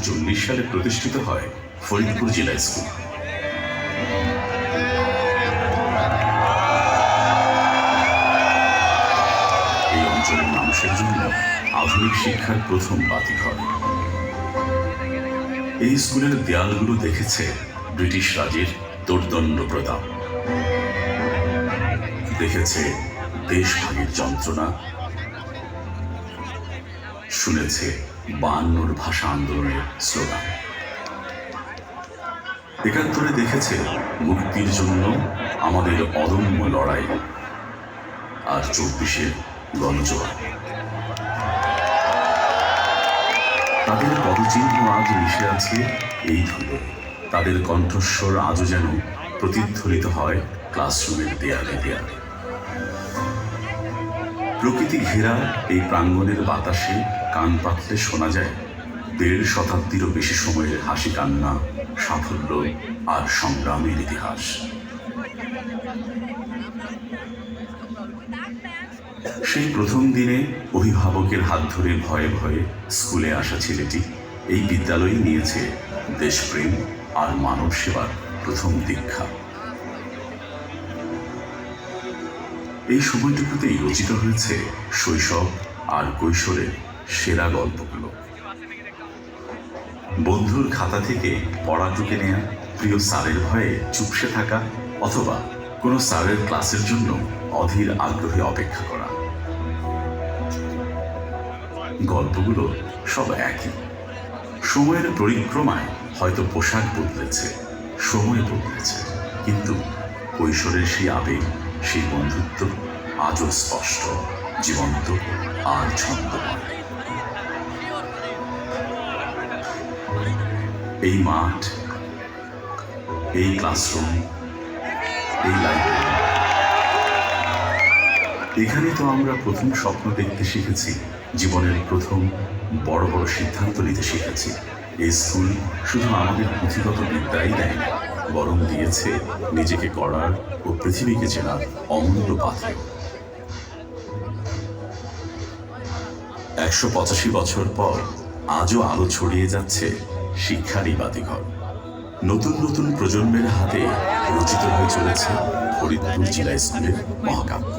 সালে প্রতিষ্ঠিত হয় ফরিদপুর জিলা স্কুল। এই অঞ্চলের মানুষের জন্য আধুনিক শিক্ষার প্রথম বাতিঘর। এই স্কুলের দেয়ালগুলো দেখেছে ব্রিটিশ রাজের দোর্দণ্ড প্রতাপ, দেখেছে দেশভাগের যন্ত্রণা, শুনেছে 52 ভাষা আন্দোলনের স্লোগান, ৭১ দেখেছে মুক্তির জন্য আমাদের অদম্য লড়াই, আর ২৪ গণজোয়ার। তাদের পদচিহ্ন আজ মিশে আছে এই ধুলো, তাদের কণ্ঠস্বর আজও যেন প্রতিধ্বনিত হয় ক্লাসরুমের দেয়ালে দেয়ালে। প্রকৃতি ঘেরা এই প্রাঙ্গণের বাতাসে কান পাতলে শোনা যায় ১.৫ শতাব্দীরও বেশি সময়ের হাসি কান্না, সাফল্য আর সংগ্রামের ইতিহাস। সেই প্রথম দিনে অভিভাবকের হাত ধরে ভয়ে ভয়ে স্কুলে আসা ছেলেটি এই বিদ্যালয়ে নিয়েছে দেশপ্রেম আর মানব সেবার প্রথম দীক্ষা। এই সময়টুকুতেই রচিত হয়েছে শৈশব আর কৈশোরের সেরা গল্পগুলো। বন্ধুর খাতা থেকে পড়া টুকে নেয়া, প্রিয় স্যারের ভয়ে চুপসে থাকা, অথবা কোনো স্যারের ক্লাসের জন্য অধীর আগ্রহে অপেক্ষা করা। গল্পগুলো সব একই। সময়ের পরিক্রমায় হয়তো পোশাক বদলেছে, সময় বদলেছে, কিন্তু কৈশোরের সেই আবেগ, সেই বন্ধুত্ব আজও স্পষ্ট, জীবন্ত আর ছন্দময়। এই মাঠ, এই ক্লাসরুম, এই লাইব্রেরি, এখানে তো আমরা প্রথম স্বপ্ন দেখতে শিখেছি, জীবনের প্রথম বড় বড় সিদ্ধান্ত নিতে শিখেছি। এই স্কুল শুধু আমাদের পুঁথিগত বিদ্যাই দেয়নি, বরং দিয়েছে নিজেকে গড়ার ও পৃথিবীকে চেনার অমূল্য পাথেয়। ১৮৫ বছর পর আজও আলো ছড়িয়ে যাচ্ছে শিক্ষারই বাতিঘর। নতুন নতুন প্রজন্মের হাতে রচিত হয়ে চলেছে ফরিদপুর জিলা স্কুলের মহাকাব্য।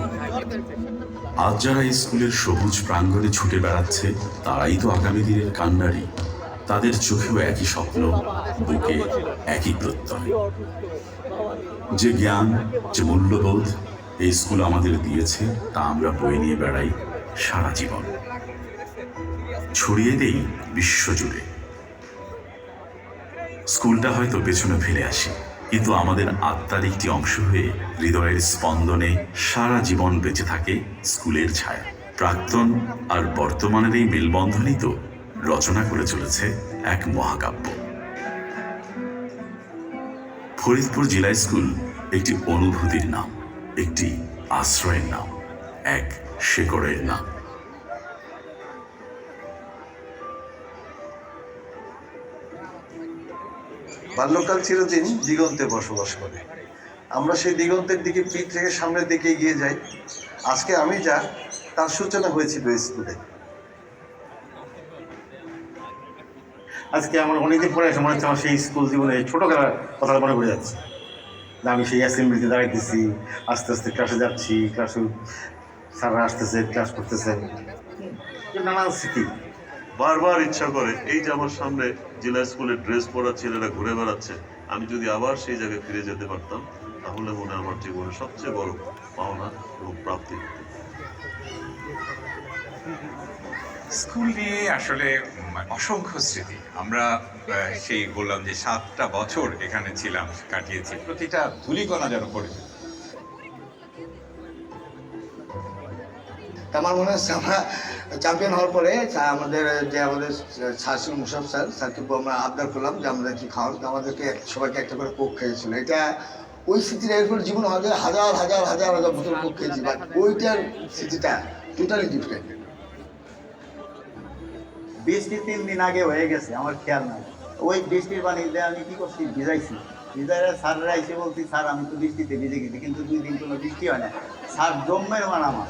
আজ যারা এই স্কুলের সবুজ প্রাঙ্গণে ছুটে বেড়াচ্ছে, তারাই তো আগামী দিনের কান্ডারি। তাদের চোখেও একই স্বপ্ন, বুকে একই প্রত্যয়। যে জ্ঞান, যে মূল্যবোধ এই স্কুল আমাদের দিয়েছে, তা আমরা বয়ে নিয়ে বেড়াই সারা জীবন, ছড়িয়ে দেই বিশ্বজুড়ে। স্কুলটা হয়তো পেছনে ফেলে আসি, কিন্তু আমাদের আত্মার একটি অংশ হয়ে হৃদয়ের স্পন্দনে সারা জীবন বেঁচে থাকে স্কুলের ছায়া। প্রাক্তন আর বর্তমানের এই মেলবন্ধনই তো রচনা করে চলেছে এক মহাকাব্য। ফরিদপুর জিলা স্কুল একটি অনুভূতির নাম, একটি আশ্রয়ের নাম, এক শেকড়ের নাম। বাল্যকাল চিরদিন দিগন্তে বসবাস করে। আমরা সেই দিগন্তের দিকে পিঠ থেকে সামনের দিকে এগিয়ে যাই। আজকে আমি যা, তার সূচনা হয়েছিল স্কুলে। আজকে আমার অনেকদিন পরে এসে মনে হচ্ছে আমার সেই স্কুল জীবনে ছোটোবেলার কথা মনে পড়ে যাচ্ছে। আমি সেই অ্যাসেম্বলিতে দাঁড়াইতেছি, আস্তে আস্তে ক্লাসে যাচ্ছি, ক্লাসে স্যাররা আসতেছে, ক্লাস করতেছে, নানান স্মৃতি। বারবার ইচ্ছা করে এই যে আমার সামনে জেলা স্কুলের ড্রেস পরা ছেলেরা ঘুরে বেড়াচ্ছে, আমি যদি আবার সেই জায়গায় ফিরে যেতে পারতাম, তাহলে মনে হয় আমার জীবনে সবচেয়ে বড় পাওনা এবং প্রাপ্তি হতো। স্কুল নিয়ে আসলে অসংখ্য স্মৃতি। আমরা সেই বললাম যে 7টা বছর এখানে ছিলাম, কাটিয়েছি, প্রতিটা ধুলিকণা যেন পড়েছে। আমার মনে হচ্ছে আমরা চ্যাম্পিয়ন হওয়ার পরে আমাদের স্যার ছিল মুশারফ স্যার, স্যারকে আমরা আবদার করলাম যে আমাদের কি খাওয়ান, আমাদেরকে সবাইকে একটা করে কোক খেয়েছিল। এটা ওই স্মৃতিটা এরপর জীবন হাজার হাজার হাজার হাজার হাজার বোতল কোক খেয়েছি, বাট ওইটার স্মৃতিটা টোটালি ডিফারেন্ট। বৃষ্টি 3 দিন আগে হয়ে গেছে, আমার খেয়াল নাই। ওই বৃষ্টির পানিতে আমি কি করছি, ভিজাইছি। ভিজাইলে স্যাররা এসে বলছি, স্যার আমি তো বৃষ্টিতে ভিজে গেছি, কিন্তু 2 দিন কোনো বৃষ্টি হয় না। স্যার জম্মের মানা আমার।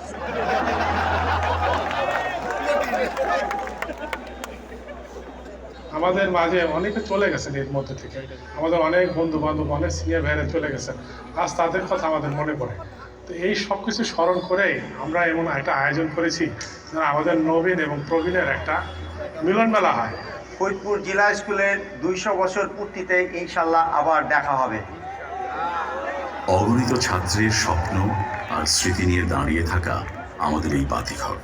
আমাদের মাঝে অনেকে চলে গেছেন এর মধ্যে থেকে, আমাদের অনেক বন্ধু বান্ধব, অনেক সিনিয়র ভাইরা চলে গেছেন, আজ তাদের কথা আমাদের মনে পড়ে। তো এই সব কিছু স্মরণ করেই আমরা এমন একটা আয়োজন করেছি যেন আমাদের নবীন এবং প্রবীণের একটা মিলন মেলা হয়। ফরিদপুর জেলা স্কুলের 200 বছর পূর্তিতে ইনশাল্লাহ আবার দেখা হবে। অগণিত ছাত্রের স্বপ্ন আর স্মৃতি নিয়ে দাঁড়িয়ে থাকা আমাদের এই বাতিঘর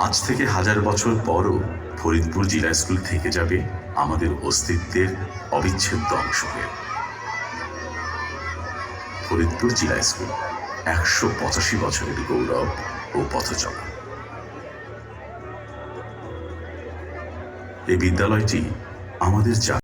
আজ থেকে 1000 বছর পরও ফরিদপুর জেলা স্কুল থেকে যাবে আমাদের অস্তিত্বের অবিচ্ছেদ্য অংশ হয়ে। ফরিদপুর জেলা স্কুল 185 বছরের গৌরব ও পথচলা। এই বিদ্যালয়টি আমাদের